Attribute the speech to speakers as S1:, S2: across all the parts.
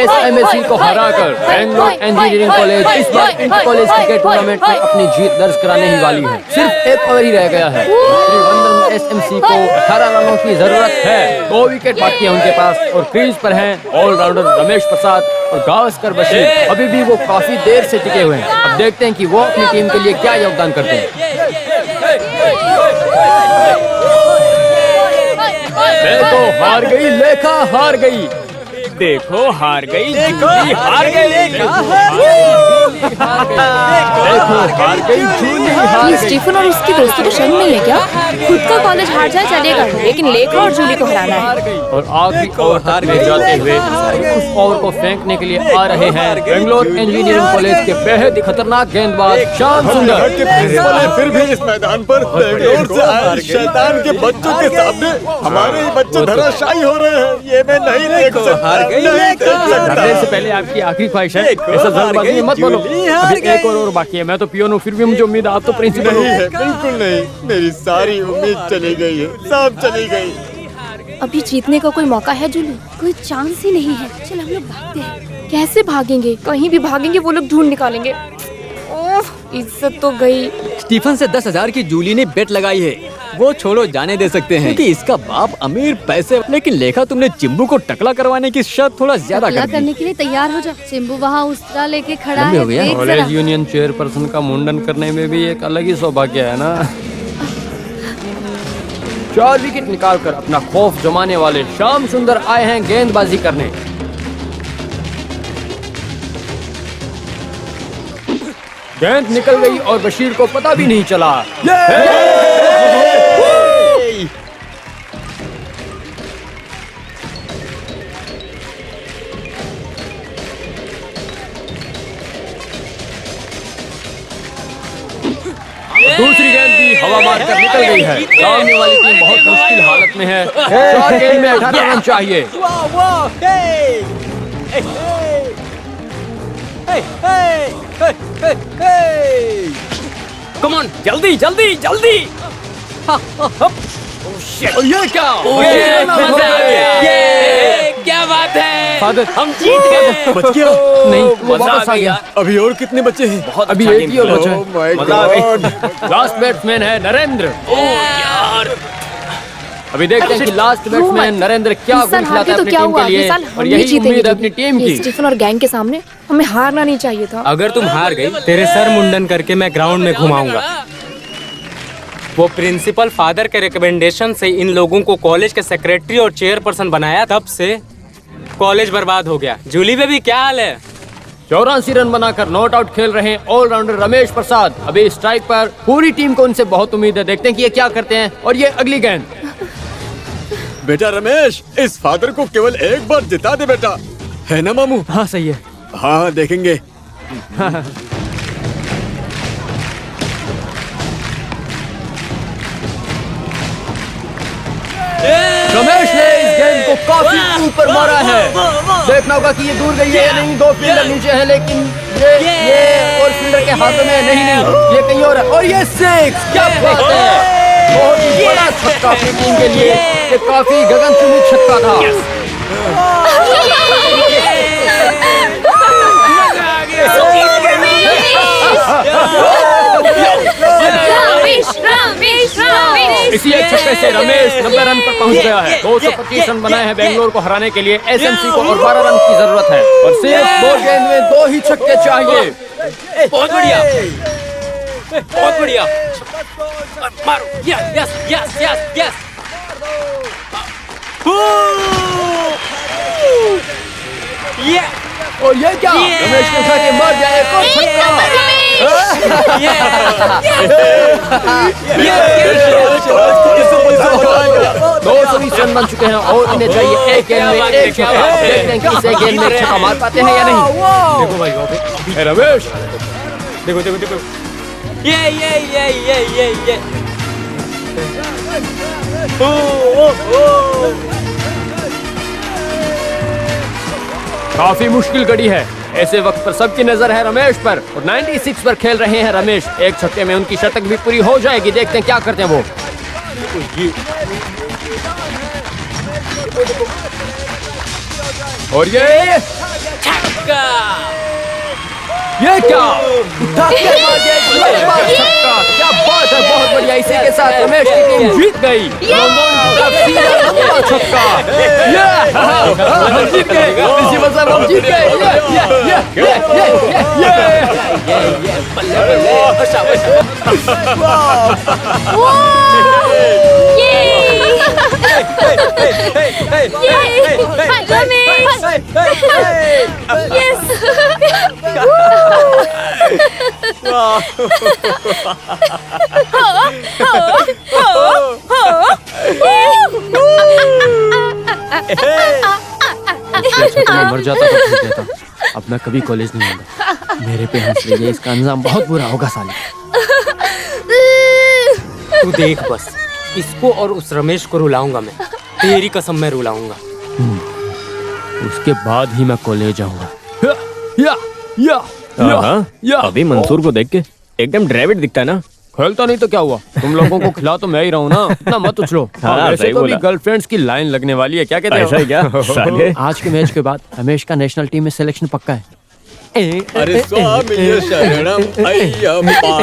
S1: SMSC को हराकर Bangalore engineering college इस बार इंटर कॉलेज क्रिकेट टूर्नामेंट में अपनी जीत दर्ज कराने ही वाली है। सिर्फ एक ओवर ही रह गया है। त्रिवेंद्रम SMC को 18 रनों की जरूरत है। 2 विकेट बाकी है उनके पास और क्रीज पर हैं ऑलराउंडर रमेश प्रसाद और गावस्कर बशीर। अभी भी वो काफी देर से टिके हुए हैं। अब देखते हैं कि वो अपनी टीम के लिए क्या योगदान करते हैं। देखो हार गई लेखा, हार गई।
S2: देखो हार गई, जूली हार गई।
S1: देखो हार गई, जूली हार
S3: ये
S1: गई।
S3: स्टीफन और उसकी दोस्तों को शर्म नहीं है क्या? खुद का कॉलेज हार जाए चलेगा, लेकिन लेखा और जूली को हराना है।
S1: और आखिरी ओवर हार में जाते हुए उस ओवर को फेंकने के लिए आ रहे हैं बेंगलोर इंजीनियरिंग कॉलेज के बेहद ही खतरनाक गेंदबाज श्याम सुंदर।
S4: फिर भी इस मैदान पर बेंगलोर से आए शैतान के बच्चों के सामने हमारे ही बच्चे धराशायी हो रहे हैं। ये मैं नहीं देख सकता।
S1: डरने से पहले आपकी आखिरी ख्वाहिश है, ऐसा जल्दबाजी में मत बोलो। अभी एक और बाकी है। मैं तो पियोन हूँ, फिर भी मुझे उम्मीद है आप तो प्रिंसिपल
S4: नहीं है, बिल्कुल नहीं। मेरी सारी उम्मीद चली गई है, सब चली गई।
S3: अभी जीतने का कोई मौका है जूली? कोई चांस ही नहीं है। चल हम लोग भागते हैं। कैसे भागेंगे? कहीं भी भागेंगे वो लोग ढूंढ निकालेंगे। ओह, इज्जत तो गई।
S5: स्टीफन से 10,000 की जूली ने बेट लगाई है। वो छोड़ो, जाने दे सकते हैं क्योंकि इसका बाप अमीर पैसे। लेकिन लेखा तुमने चिंबू को टकला करवाने की शर्त थोड़ा ज्यादा कर दी।
S6: करने के लिए तैयार हो जा। चिंबू वहाँ उस्तरा लेके खड़ा
S5: लंबे
S6: है,
S5: हो गया।
S6: देख
S1: कॉलेज
S6: जरा।
S1: यूनियन चेयरपर्सन का मुंडन करने में भी एक अलग ही सौभाग्य है ना। 4 विकेट निकालकर अपना खौफ जमाने वाले श्याम सुंदर आए हैं गेंदबाजी करने। गेंद निकल गई और बशीर को पता भी नहीं चला। दूसरी गेंद भी हवा मारकर निकल गई है। सामने वाली टीम बहुत मुश्किल हालत में है। 4 गेंद में 18 रन चाहिए।
S2: कम ऑन, जल्दी जल्दी जल्दी।
S1: और ये क्या?
S2: मजा आ गया। क्या बात है,
S1: फादर,
S2: हम जीत गए।
S4: बच गया?
S1: नहीं, वो
S2: मजा
S1: वापस
S2: आ
S1: आ
S2: गया।
S1: गया।
S4: अभी और कितने बच्चे हैं?
S2: बहुत
S1: अभी
S2: अच्छा
S1: एक ही और
S2: गेम
S1: बचा
S2: खेला।
S1: है।
S4: Oh my
S2: मजा आ गई।
S4: God।
S1: लास्ट बैट्समैन है नरेंद्र।
S2: यार
S1: अभी देखते हैं कि लास्ट बैट्समैन नरेंद्र क्या
S3: इस साल
S1: गुण
S3: हार
S1: खिलाता
S3: गए
S1: है
S3: तो
S1: अपनी
S3: क्या
S1: टीम
S3: हुआ?
S1: के
S3: ये
S1: लिए
S3: साल
S1: और
S3: हम
S1: यही
S3: ही जीतेंगे।
S1: उम्मीद है अपनी टीम
S3: ये
S1: की।
S3: स्टीफन और गैंग के सामने हमें हारना नहीं चाहिए था।
S7: अगर तुम हार गई, तेरे सर मुंडन करके मैं ग्राउंड में घुमाऊंगा। वो प्रिंसिपल फादर के रिकमेंडेशन से इन लोगों को कॉलेज के सेक्रेटरी और चेयरपर्सन बनाया, तब से कॉलेज बर्बाद हो गया। जूली बेबी क्या हाल है?
S1: 84 रन बनाकर नॉट आउट खेल रहे हैं ऑलराउंडर रमेश प्रसाद। अभी स्ट्राइक पर पूरी टीम को उनसे बहुत उम्मीद है। देखते हैं कि ये क्या करते हैं। और ये अगली गेंद।
S4: बेटा रमेश, इस फादर को केवल एक बार जिता दे बेटा, है ना मामू?
S1: हाँ सही है।
S4: हाँ देखेंगे।
S1: रमेश ने इस गेंद को काफी ऊपर मारा है। देखना होगा कि ये दूर गई है या नहीं। 2 फील्डर नीचे हैं, लेकिन ये और फील्डर के हाथों में नहीं, ये कहीं और है। और ये 6, क्या बात है। बहुत ही बड़ा छक्का अपनी टीम के लिए। ये काफी गगनचुंबी छक्का था। इसी एक छक्के से रमेश 90 रन पर पहुंच गया है। 225 रन बनाए हैं बेंगलोर को हराने के लिए। एसएमसी को और 12 रन की जरूरत है और सिर्फ 2 गेंद में 2 ही छक्के चाहिए।
S2: बहुत बढ़िया, बहुत बढ़िया। मारो, yes yes yes yes yes. ये
S1: और ये क्या? रमेश ने उठा के मार दिया एक और छक्का। 220 रन बन चुके हैं और इन्हें चाहिए एक गेंद में 1 छक्का। देखते हैं कि इस एक गेंद में छक्का मार पाते हैं या नहीं।
S2: देखो भाई,
S1: ए रमेश,
S2: देखो देखो देखो। ये
S1: काफी मुश्किल घड़ी है। ऐसे वक्त पर सबकी नजर है रमेश पर और 96 पर खेल रहे हैं रमेश। एक छक्के में उनकी शतक भी पूरी हो जाएगी। देखते हैं क्या करते हैं वो। और ये
S2: छक्का।
S1: क्या छक्का, क्या बात है, बहुत बढ़िया। इसी के साथ रमेश की टीम जीत गई। लंबा छक्का, हम जीत गए। इसी वजह हम जीत गए। मैं मर जाता तो ठीक रहता। अब मैं कभी कॉलेज नहीं आऊंगा। मेरे पे हंस रही है, इसका अंजाम बहुत बुरा होगा साले।
S7: तू देख बस, इसको और उस रमेश को रुलाऊंगा मैं। तेरी कसम मैं रुलाऊंगा।
S1: उसके बाद ही मैं कॉलेज जाऊंगा।
S5: अभी मंसूर को देख के एकदम ड्राइवर दिखता है ना।
S1: खेलता नहीं तो क्या हुआ, तुम लोगों को खिला तो मैं ही रहूं ना, इतना मत उछलो।
S5: हाँ,
S1: वैसे
S5: सही
S1: तो भी
S5: बोला।
S1: गर्लफ्रेंड्स की लाइन लगने वाली है, क्या कहते हो?
S5: ऐसा है क्या? साले।
S1: आज के मैच के बाद रमेश का नेशनल टीम में सिलेक्शन पक्का है।
S4: अरे स्वामी शरणम अय्यप्पा,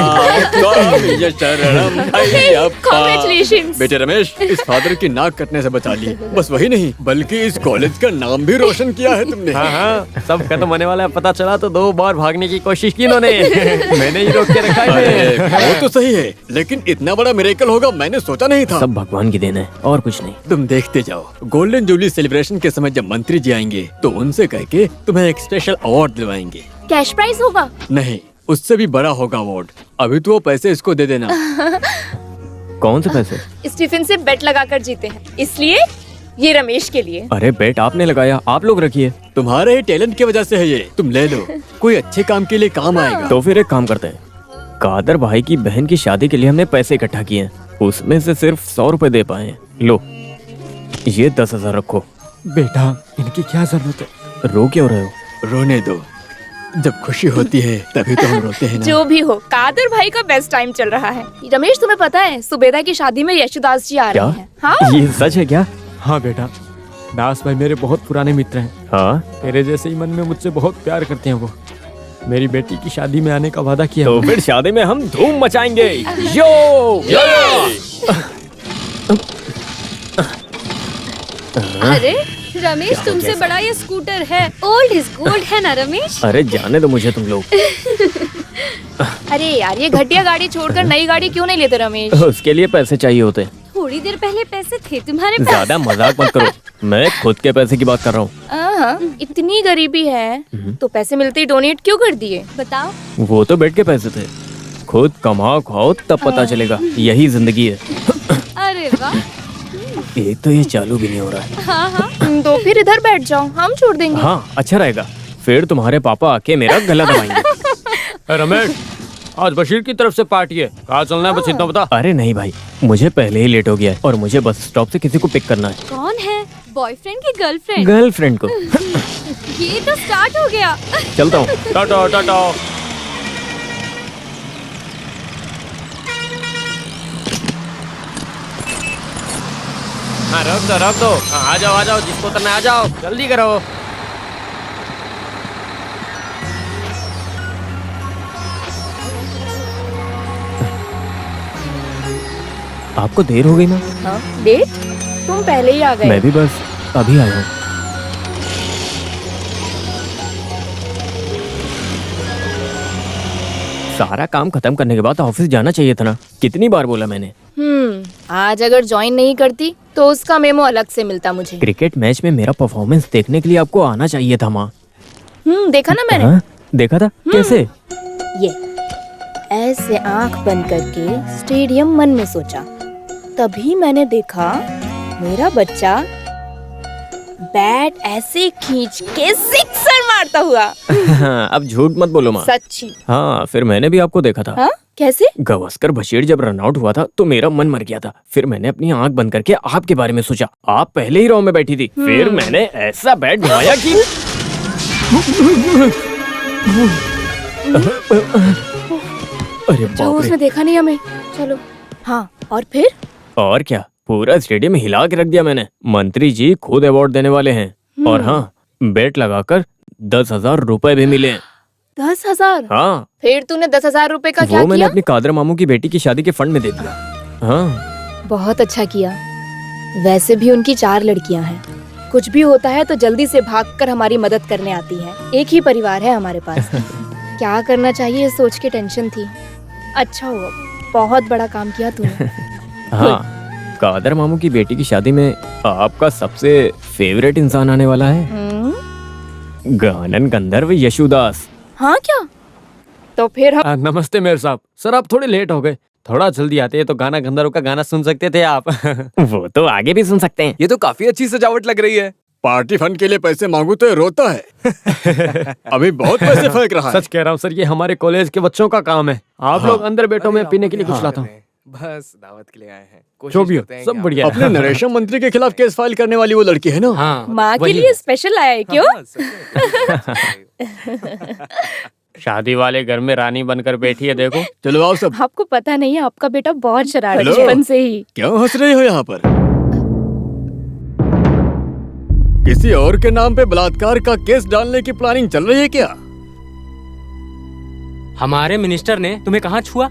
S4: स्वामी शरणम अय्यप्पा।
S3: Congratulations!
S4: बेटे रमेश, इस फादर की नाक कटने से बचा ली। बस वही नहीं, बल्कि इस कॉलेज का नाम भी रोशन किया है तुमने।
S1: हाँ, सब खत्म होने वाला है। पता चला तो 2 बार भागने की कोशिश की इन्होंने। मैंने ही रोक के रखा
S4: अरे,
S1: है।
S4: वो तो सही है, लेकिन इतना बड़ा मिरेकल होगा मैंने सोचा नहीं था।
S5: सब भगवान की देन है और कुछ नहीं।
S4: तुम देखते जाओ, गोल्डन जुबली सेलिब्रेशन के समय जब मंत्री जी आएंगे तो उनसे कह के तुम्हें एक स्पेशल अवार्ड दिलवाएंगे।
S3: कैश प्राइज होगा?
S4: नहीं, उससे भी बड़ा होगा अवार्ड। अभी तो वो पैसे इसको दे देना।
S5: कौन से पैसे?
S3: स्टीफन से बेट लगाकर जीते हैं, इसलिए ये रमेश के लिए।
S5: अरे बेट आपने लगाया, आप लोग रखिए।
S4: तुम्हारे ही टैलेंट की वजह से है ये, तुम ले लो। कोई अच्छे काम के लिए काम आएगा।
S5: तो फिर एक काम करते हैं, कादर भाई की बहन की शादी के लिए हमने पैसे इकट्ठा किए हैं, उसमें से सिर्फ 100 रुपए दे पाए हैं। लो ये 10,000 रखो।
S1: बेटा, इनकी क्या जरूरत है?
S5: रो क्यों रहे हो?
S4: रोने दो, जब खुशी होती है तभी तो हम रोते हैं ना।
S3: जो भी हो, कादर भाई का बेस्ट टाइम चल रहा है। रमेश, तुम्हें पता है सुबेदा की शादी में यशुदास जी आ
S5: क्या?
S3: रहे हैं? हाँ,
S5: ये सच है क्या?
S1: हाँ बेटा, दास भाई मेरे बहुत पुराने मित्र हैं।
S5: हाँ,
S1: तेरे जैसे ही मन में मुझसे बहुत प्यार करते हैं वो। मेरी बेटी की शादी में आने का वादा किया।
S5: तो फिर शादी में हम धूम मचाएंगे। यो
S6: अरे रमेश, तुमसे बड़ा ये स्कूटर है। ओल्ड इज गोल्ड है ना रमेश?
S5: अरे जाने दो मुझे तुम लोग।
S3: अरे यार, ये घटिया गाड़ी छोड़कर नई गाड़ी क्यों नहीं लेते रमेश?
S5: उसके लिए पैसे चाहिए होते।
S6: थोड़ी देर पहले पैसे थे तुम्हारे पास।
S5: ज्यादा मजाक मत करो, मैं खुद के पैसे की बात कर रहा हूँ।
S3: इतनी गरीबी है तो पैसे मिलते ही डोनेट क्यों कर दिए?
S6: बताओ।
S5: वो तो बेट के पैसे थे, खुद कमाओ खाओ तब पता चलेगा, यही जिंदगी है।
S6: अरे वाह।
S5: एक तो ये चालू भी नहीं हो रहा है।
S6: हाँ हाँ।
S3: तो फिर इधर बैठ जाओ, हम छोड़ देंगे।
S5: हाँ अच्छा रहेगा, फिर तुम्हारे पापा आके मेरा गला दबाएंगे।
S1: रमेश, आज बशीर की तरफ से पार्टी है, कहाँ चलना है बस इतना बता।
S5: अरे नहीं भाई, मुझे पहले ही लेट हो गया है और मुझे बस स्टॉप से किसी को पिक करना है।
S6: कौन है? बॉयफ्रेंड की गर्लफ्रेंड?
S5: गर्लफ्रेंड को।
S6: ये तो स्टार्ट हो गया।
S5: चलता हूँ।
S1: टाटा टाटा। हाँ रख दो रख दो। हाँ, आ जाओ जिसको उतरना है, आ जाओ जल्दी करो।
S5: आपको देर हो गई ना?
S3: हाँ, डेट? तुम पहले ही आ गए।
S5: मैं भी बस अभी आया हूँ। सारा काम खत्म करने के बाद ऑफिस जाना चाहिए था ना, कितनी बार बोला मैंने।
S3: आज अगर ज्वाइन नहीं करती तो उसका मेमो अलग से मिलता मुझे।
S5: क्रिकेट मैच में मेरा परफॉर्मेंस देखने के लिए आपको आना चाहिए था माँ।
S3: देखा ना मैंने।
S5: हाँ? देखा था? कैसे?
S3: ये ऐसे आंख बंद करके स्टेडियम मन में सोचा, तभी मैंने देखा मेरा बच्चा बैट ऐसे खींच के सिक्सर मारता हुआ।
S5: हाँ, अब झूठ मत बोलो माँ।
S3: सच्ची।
S5: हाँ, फिर मैंने भी आपको देखा था।
S3: हाँ? कैसे?
S5: गवास्कर बशीर जब रन आउट हुआ था तो मेरा मन मर गया था, फिर मैंने अपनी आंख बंद करके आपके बारे में सोचा। आप पहले ही रो में बैठी थी, फिर मैंने ऐसा बैट घुमाया कि अरे
S3: जाओ,
S5: बाप रे।
S3: उसने देखा नहीं हमें। चलो। हाँ, और फिर?
S5: और क्या, पूरा स्टेडियम हिला के रख दिया मैंने। मंत्री जी खुद अवार्ड देने वाले हैं। और हाँ, बेट लगाकर 10,000 रुपए भी मिले।
S3: 10,000?
S5: हाँ,
S3: फिर तूने 10,000 रुपए का क्या
S5: वो मैंने
S3: किया?
S5: अपनी कादर मामू की बेटी की शादी के फंड में दे दिया। हाँ,
S3: बहुत अच्छा किया। वैसे भी उनकी 4 लड़कियां हैं। कुछ भी होता है तो जल्दी से भागकर हमारी मदद करने आती हैं। एक ही परिवार है हमारे पास। क्या करना चाहिए ये सोच के टेंशन थी। अच्छा हुआ, बहुत बड़ा काम किया तूने।
S5: हाँ, कादर मामू की बेटी की शादी में आपका सबसे फेवरेट इंसान आने वाला है। गानन गंधर्व यशुदास।
S3: हाँ क्या? तो फिर हम
S1: नमस्ते मेयर साहब। सर आप थोड़े लेट हो गए। थोड़ा जल्दी आते तो गाना गंधर्व का गाना सुन सकते थे आप।
S5: वो तो आगे भी सुन सकते हैं।
S2: ये तो काफी अच्छी सजावट लग रही है।
S4: पार्टी फंड के लिए पैसे मांगू तो ये रोता है। अभी बहुत पैसे फेंक रहा है।
S1: सच कह रहा हूँ सर, ये हमारे कॉलेज के बच्चों का काम है। आप लोग अंदर बैठो, मैं पीने के लिए कुछ लाता हूँ।
S2: बस दावत के लिए आए हैं।
S1: जो भी हो,
S2: करते हैं
S1: सब
S2: कि
S1: बढ़िया है।
S4: अपने नरेशन मंत्री के खिलाफ केस फाइल करने वाली वो लड़की है ना?
S7: हाँ,
S3: माँ के
S7: वही
S3: लिए
S7: है।
S3: स्पेशल आया है क्यों?
S1: शादी वाले घर में रानी बनकर बैठी है, देखो।
S4: चलो आओ सब।
S3: आपको पता नहीं है, आपका बेटा बहुत शरारती
S4: हेलो।
S3: बचपन से ही।
S4: क्यों हंस रही हो यहाँ पर? किसी और के नाम पे बलात्कार का केस डालने की प्लानिंग चल रही है क्या?
S7: हमारे मिनिस्टर ने तुम्हें कहाँ छुआ?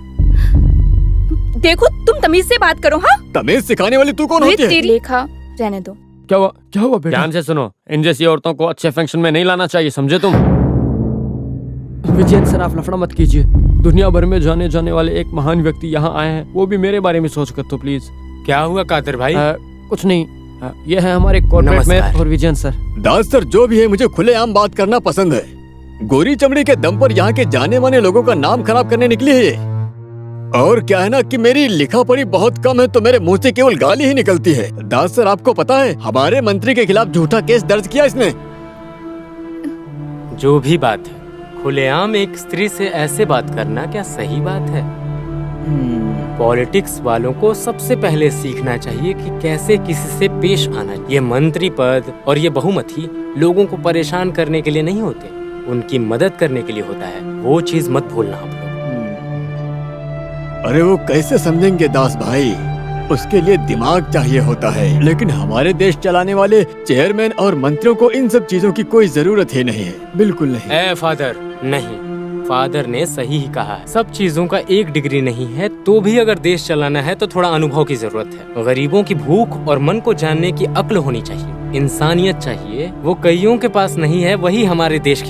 S3: देखो, तुम तमीज से बात करो। हाँ,
S4: तमीज सिखाने वाली तू कौन होती है?
S3: तेरी लेखा रहने दो।
S1: क्या हुआ? क्या हुआ बेटा? ध्यान से सुनो, इन जैसी औरतों को अच्छे फंक्शन में नहीं लाना चाहिए, समझे तुम? विजयन सर, आप लफड़ा मत कीजिए। दुनिया भर में जाने जाने वाले एक महान व्यक्ति यहाँ आए हैं, वो भी मेरे बारे में सोच कर, तो प्लीज।
S7: क्या हुआ कादर भाई?
S1: कुछ नहीं। ये है हमारे कॉर्पोरेट में
S7: नमस्कार।
S1: और विजयन सर।
S4: दास सर, जो भी है, मुझे खुलेआम बात करना पसंद है। गोरी चमड़ी के दम पर यहाँ के जाने माने लोगों का नाम खराब करने निकली है ये। और क्या है ना कि मेरी लिखा पढ़ी बहुत कम है, तो मेरे मुंह से केवल गाली ही निकलती है। दास सर, आपको पता है हमारे मंत्री के खिलाफ झूठा केस दर्ज किया इसने।
S7: जो भी बात है, खुलेआम एक स्त्री से ऐसे बात करना क्या सही बात है? पॉलिटिक्स वालों को सबसे पहले सीखना चाहिए कि कैसे किसी से पेश आना। ये मंत्री पद और ये बहुमती लोगों को परेशान करने के लिए नहीं होते, उनकी मदद करने के लिए होता है। वो चीज मत भूलना आप लोग।
S4: अरे वो कैसे समझेंगे दास भाई, उसके लिए दिमाग चाहिए होता है। लेकिन हमारे देश चलाने वाले चेयरमैन और मंत्रियों को इन सब चीजों की कोई जरूरत ही नहीं है, बिल्कुल नहीं।
S7: ए फादर, नहीं, फादर ने सही ही कहा है। सब चीजों का एक डिग्री नहीं है, तो भी अगर देश चलाना है तो थोड़ा अनुभव की जरूरत है। गरीबों की भूख और मन को जानने की अक्ल होनी चाहिए, इंसानियत चाहिए। वो कईयों के पास नहीं है, वही हमारे देश की